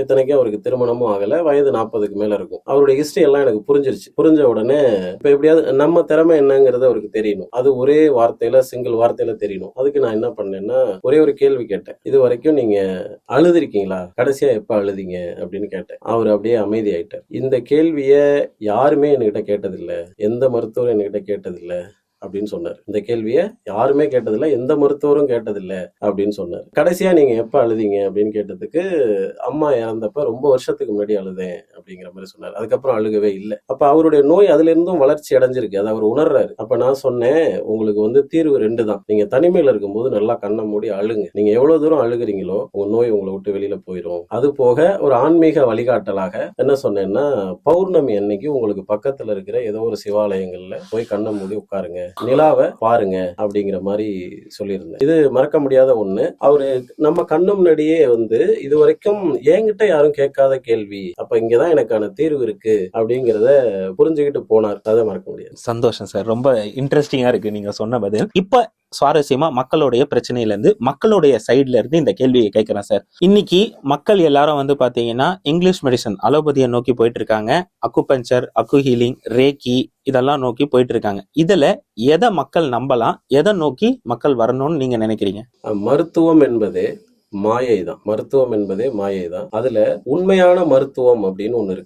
இத்தனைக்கும் அவருக்கு திருமணமும் ஆகல, வயது 40க்கு மேல இருக்கும். அவருடைய ஹிஸ்டரி எல்லாம் எனக்கு புரிஞ்சிருச்சு. புரிஞ்ச உடனே இப்ப எப்படியாவது நம்ம திறமை என்னங்கிறது அவருக்கு தெரியணும். அது ஒரே வார்த்தையில, சிங்கிள் வார்த்தையில தெரியணும். அதுக்கு நான் என்ன பண்ணேன்னா, ஒரே ஒரு கேள்வி கேட்டேன். இது வரைக்கும் நீங்க அழுதுருக்கீங்களா? கடைசியா எப்ப அழுதீங்க அப்படின்னு கேட்டேன். அவர் அப்படியே அமைதியாயிட்டார். இந்த கேள்விய யாருமே என்கிட்ட கேட்டதில்ல, எந்த மருத்துவரும் என்கிட்ட கேட்டதில்ல அப்படின்னு சொன்னார். இந்த கேள்வியை யாருமே கேட்டதில்ல, எந்த மருத்துவரும் கேட்டதில்ல அப்படின்னு சொன்னார். கடைசியா நீங்க எப்ப அழுதீங்க அப்படின்னு கேட்டதுக்கு, அம்மா இறந்தப்ப ரொம்ப வருஷத்துக்கு முன்னாடி அழுதேன் அப்படிங்கிற மாதிரி சொன்னார். அதுக்கப்புறம் அழுகவே இல்லை. அப்ப அவருடைய நோய் அதுல இருந்தும் வளர்ச்சி அடைஞ்சிருக்கு, அதை அவர் உணர்றாரு. அப்ப நான் சொன்னேன், உங்களுக்கு தீர்வு 2 தான். நீங்க தனிமையில இருக்கும்போது நல்லா கண்ணை மூடி அழுங்க. நீங்க எவ்வளவு தூரம் அழுகுறீங்களோ உங்க நோய் உங்களை விட்டு வெளியில போயிடும். அது போக ஒரு ஆன்மீக வழிகாட்டலாக என்ன சொன்னேன்னா, பௌர்ணமி அன்னைக்கு உங்களுக்கு பக்கத்துல இருக்கிற ஏதோ ஒரு சிவாலயங்கள்ல போய் கண்ணை மூடி உட்காருங்க, நிலாவை பாருங்க அப்படிங்கிற மாதிரி சொல்லியிருந்தேன். இது மறக்க முடியாத ஒண்ணு. அவரு நம்ம கண்ணு முன்னாடியே இது வரைக்கும் என்கிட்ட யாரும் கேட்காத கேள்வி, அப்ப இங்கதான் எனக்கான தீர்வு இருக்கு அப்படிங்கிறத புரிஞ்சுக்கிட்டு போனார். அதை மறக்க முடியாது. சந்தோஷம் சார், ரொம்ப இன்ட்ரெஸ்டிங்கா இருக்கு நீங்க சொன்ன பதில். இப்ப சுவாரஸ்யமா மக்களுடைய பிரச்சனையில இருந்து, மக்களுடைய சைட்ல இருந்து இந்த கேள்வியை கேட்கிறேன் சார். இன்னைக்கு மக்கள் எல்லாரும் பாத்தீங்கன்னா இங்கிலீஷ் மெடிசன், அலோபதியை நோக்கி போயிட்டு இருக்காங்க. அக்குபஞ்சர், அக்கு ஹீலிங், ரேக்கி இதெல்லாம் நோக்கி போயிட்டு இருக்காங்க. இதுல எதை மக்கள் நம்பலாம், எதை நோக்கி மக்கள் வரணும்னு நீங்க நினைக்கிறீங்க? மருத்துவம் என்பதே மாயை தான். மருத்துவம் என்பதே மாயை தான். அதுல உண்மையான மருத்துவம் அப்படின்னு ஒண்ணு இருக்கு.